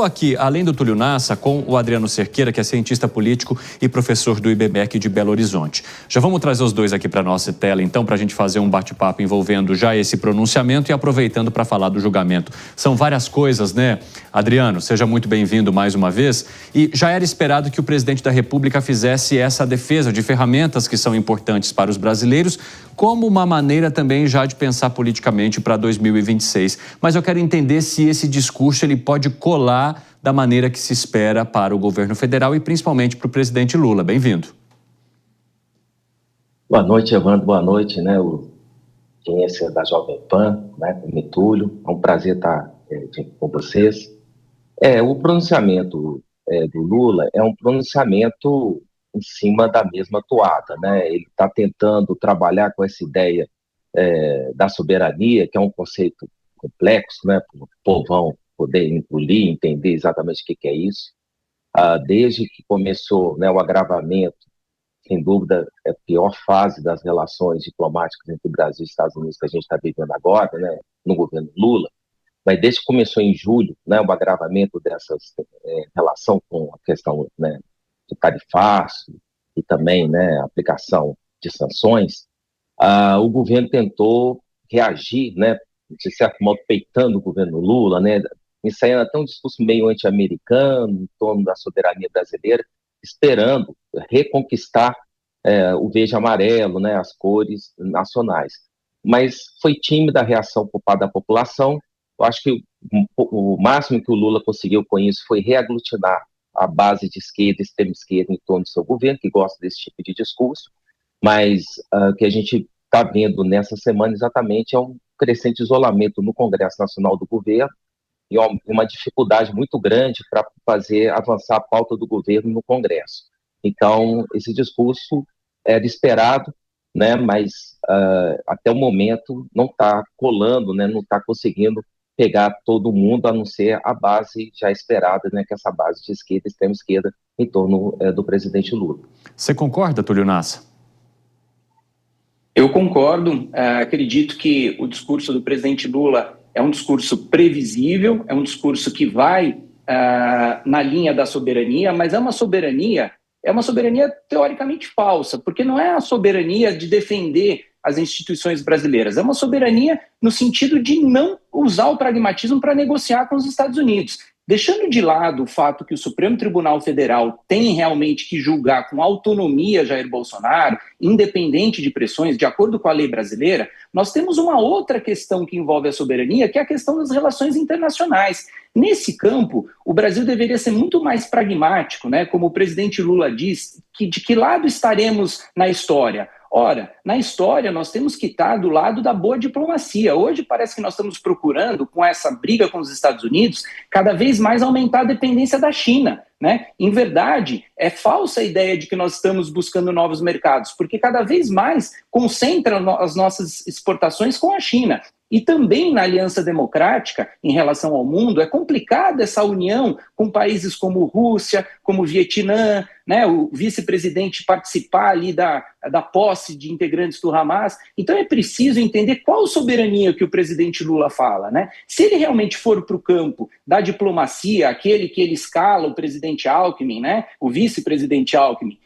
Aqui, além do Túlio Nassa, com o Adriano Cerqueira, que é cientista político e professor do IBMEC de Belo Horizonte. Já vamos trazer os dois aqui para a nossa tela, então, para a gente fazer um bate-papo envolvendo já esse pronunciamento e aproveitando para falar do julgamento. São várias coisas, né? Adriano, seja muito bem-vindo mais uma vez. E já era esperado que o presidente da República fizesse essa defesa de ferramentas que são importantes para os brasileiros, como uma maneira também já de pensar politicamente para 2026. Mas eu quero entender se esse discurso ele pode colar da maneira que se espera para o governo federal e principalmente para o presidente Lula. Bem-vindo. Boa noite, Evandro. Boa noite, né? O audiência da Jovem Pan, né? O Túlio. É um prazer estar com vocês. O pronunciamento do Lula é um pronunciamento em cima da mesma toada, né? Ele está tentando trabalhar com essa ideia da soberania, que é um conceito complexo, né? Para o povão poder engolir, entender exatamente o que é isso. Desde que começou, né, o agravamento, sem dúvida, é a pior fase das relações diplomáticas entre o Brasil e Estados Unidos que a gente está vivendo agora, né, no governo Lula, mas desde que começou em julho, né, o agravamento dessas relação com a questão, né, de tarifaço e também, né, a aplicação de sanções, o governo tentou reagir, né, de certo modo peitando o governo Lula, né, ensaiando até um discurso meio anti-americano, em torno da soberania brasileira, esperando reconquistar o verde e amarelo, né, as cores nacionais. Mas foi tímida a reação por parte da população. Eu acho que o máximo que o Lula conseguiu com isso foi reaglutinar a base de esquerda e extrema esquerda em torno do seu governo, que gosta desse tipo de discurso, mas o que a gente está vendo nessa semana exatamente é um crescente isolamento no Congresso Nacional do governo, e uma dificuldade muito grande para fazer avançar a pauta do governo no Congresso. Então, esse discurso era esperado, né, mas até o momento não está colando, né, não está conseguindo pegar todo mundo, a não ser a base já esperada, né, que é essa base de esquerda, extrema esquerda, em torno do presidente Lula. Você concorda, Túlio Nassa? Eu concordo. Acredito que o discurso do presidente Lula é um discurso previsível, é um discurso que vai na linha da soberania, mas é uma soberania teoricamente falsa, porque não é a soberania de defender as instituições brasileiras, é uma soberania no sentido de não usar o pragmatismo para negociar com os Estados Unidos. Deixando de lado o fato que o Supremo Tribunal Federal tem realmente que julgar com autonomia Jair Bolsonaro, independente de pressões, de acordo com a lei brasileira, nós temos uma outra questão que envolve a soberania, que é a questão das relações internacionais. Nesse campo, o Brasil deveria ser muito mais pragmático, né? Como o presidente Lula diz, de que lado estaremos na história? Ora, na história nós temos que estar do lado da boa diplomacia. Hoje parece que nós estamos procurando, com essa briga com os Estados Unidos, cada vez mais aumentar a dependência da China, né? Em verdade, é falsa a ideia de que nós estamos buscando novos mercados, porque cada vez mais concentram as nossas exportações com a China. E também na Aliança Democrática, em relação ao mundo, é complicada essa união com países como Rússia, como Vietnã, né, o vice-presidente participar ali da posse de integrantes do Hamas. Então é preciso entender qual soberania que o presidente Lula fala, né? Se ele realmente for para o campo da diplomacia, aquele que ele escala o presidente Alckmin, né, o vice-presidente Alckmin,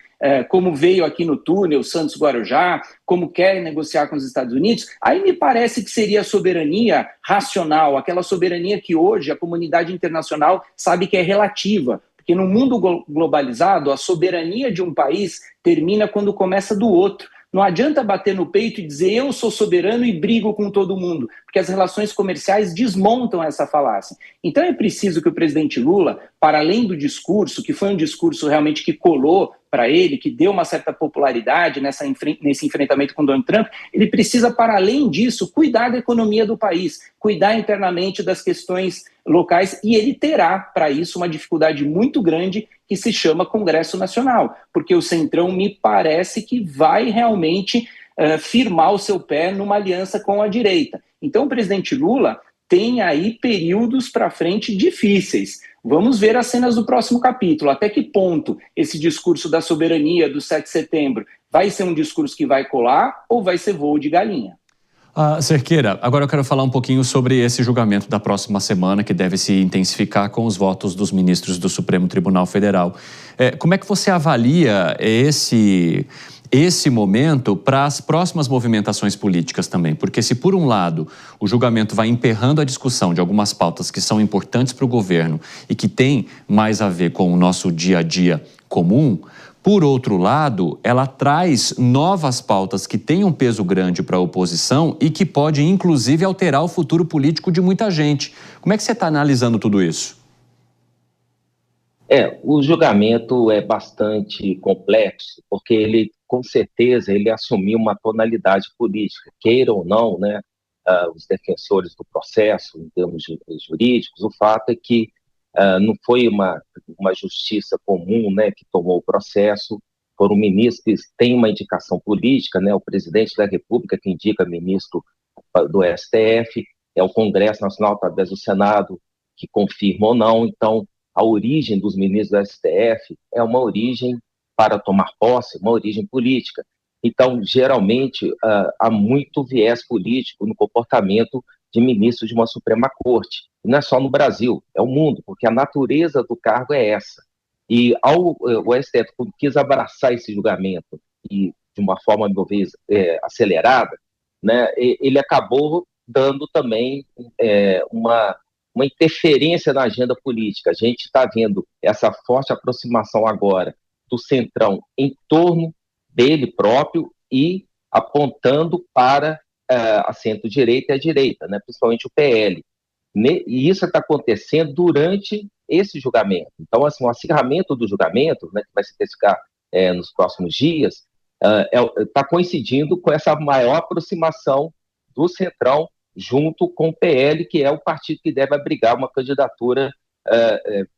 como veio aqui no túnel Santos-Guarujá, como quer negociar com os Estados Unidos, aí me parece que seria a soberania racional, aquela soberania que hoje a comunidade internacional sabe que é relativa, porque no mundo globalizado, a soberania de um país termina quando começa do outro. Não adianta bater no peito e dizer eu sou soberano e brigo com todo mundo, porque as relações comerciais desmontam essa falácia. Então é preciso que o presidente Lula, para além do discurso, que foi um discurso realmente que colou para ele, que deu uma certa popularidade nesse enfrentamento com Donald Trump, ele precisa, para além disso, cuidar da economia do país, cuidar internamente das questões locais, e ele terá, para isso, uma dificuldade muito grande que se chama Congresso Nacional, porque o Centrão me parece que vai realmente firmar o seu pé numa aliança com a direita. Então o presidente Lula tem aí períodos para frente difíceis. Vamos ver as cenas do próximo capítulo, até que ponto esse discurso da soberania do 7 de setembro vai ser um discurso que vai colar ou vai ser voo de galinha. Cerqueira, agora eu quero falar um pouquinho sobre esse julgamento da próxima semana, que deve se intensificar com os votos dos ministros do Supremo Tribunal Federal. Como é que você avalia esse momento para as próximas movimentações políticas também? Porque se, por um lado, o julgamento vai emperrando a discussão de algumas pautas que são importantes para o governo e que têm mais a ver com o nosso dia a dia comum, por outro lado, ela traz novas pautas que têm um peso grande para a oposição e que pode, inclusive, alterar o futuro político de muita gente. Como é que você está analisando tudo isso? O julgamento é bastante complexo, porque ele, com certeza, ele assumiu uma tonalidade política, queira ou não, né, os defensores do processo, em termos jurídicos, o fato é que não foi uma justiça comum, né, que tomou o processo, foram ministros que têm uma indicação política, né, o presidente da República que indica ministro do STF, é o Congresso Nacional, através do Senado, que confirma ou não. Então, a origem dos ministros do STF é uma origem para tomar posse, uma origem política. Então, geralmente, há muito viés político no comportamento de ministros de uma Suprema Corte. E não é só no Brasil, é o mundo, porque a natureza do cargo é essa. E o STF quis abraçar esse julgamento e de uma forma, meu ver, acelerada, né, ele acabou dando também uma interferência na agenda política. A gente está vendo essa forte aproximação agora do Centrão em torno dele próprio e apontando para a centro-direita e a direita, né, principalmente o PL. E isso está acontecendo durante esse julgamento. Então, assim, o acirramento do julgamento, né, que vai se intensificar nos próximos dias, está coincidindo com essa maior aproximação do Centrão junto com o PL, que é o partido que deve abrigar uma candidatura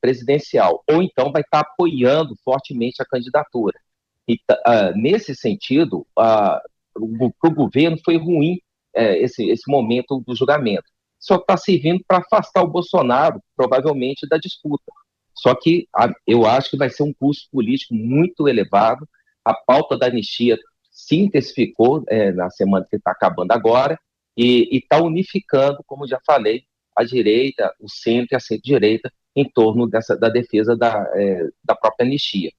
presidencial, ou então vai estar apoiando fortemente a candidatura. E, nesse sentido, para o governo foi ruim esse momento do julgamento. Só está servindo para afastar o Bolsonaro, provavelmente, da disputa. Só que eu acho que vai ser um custo político muito elevado. A pauta da anistia se intensificou na semana que está acabando agora e está unificando, como já falei, a direita, o centro e a centro-direita em torno da defesa da própria anistia.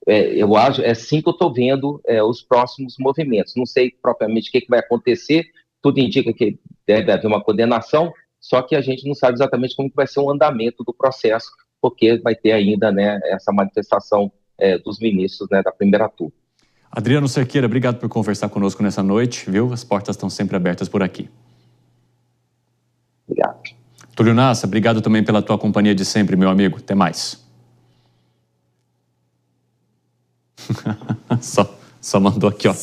Eu acho, é assim que eu estou vendo os próximos movimentos. Não sei propriamente o que vai acontecer, tudo indica que deve haver uma condenação, só que a gente não sabe exatamente como que vai ser o andamento do processo, porque vai ter ainda, né, essa manifestação dos ministros, né, da primeira turma. Adriano Cerqueira, obrigado por conversar conosco nessa noite, viu? As portas estão sempre abertas por aqui. Obrigado. Túlio Nassa, obrigado também pela tua companhia de sempre, meu amigo. Até mais. Só mandou aqui, ó.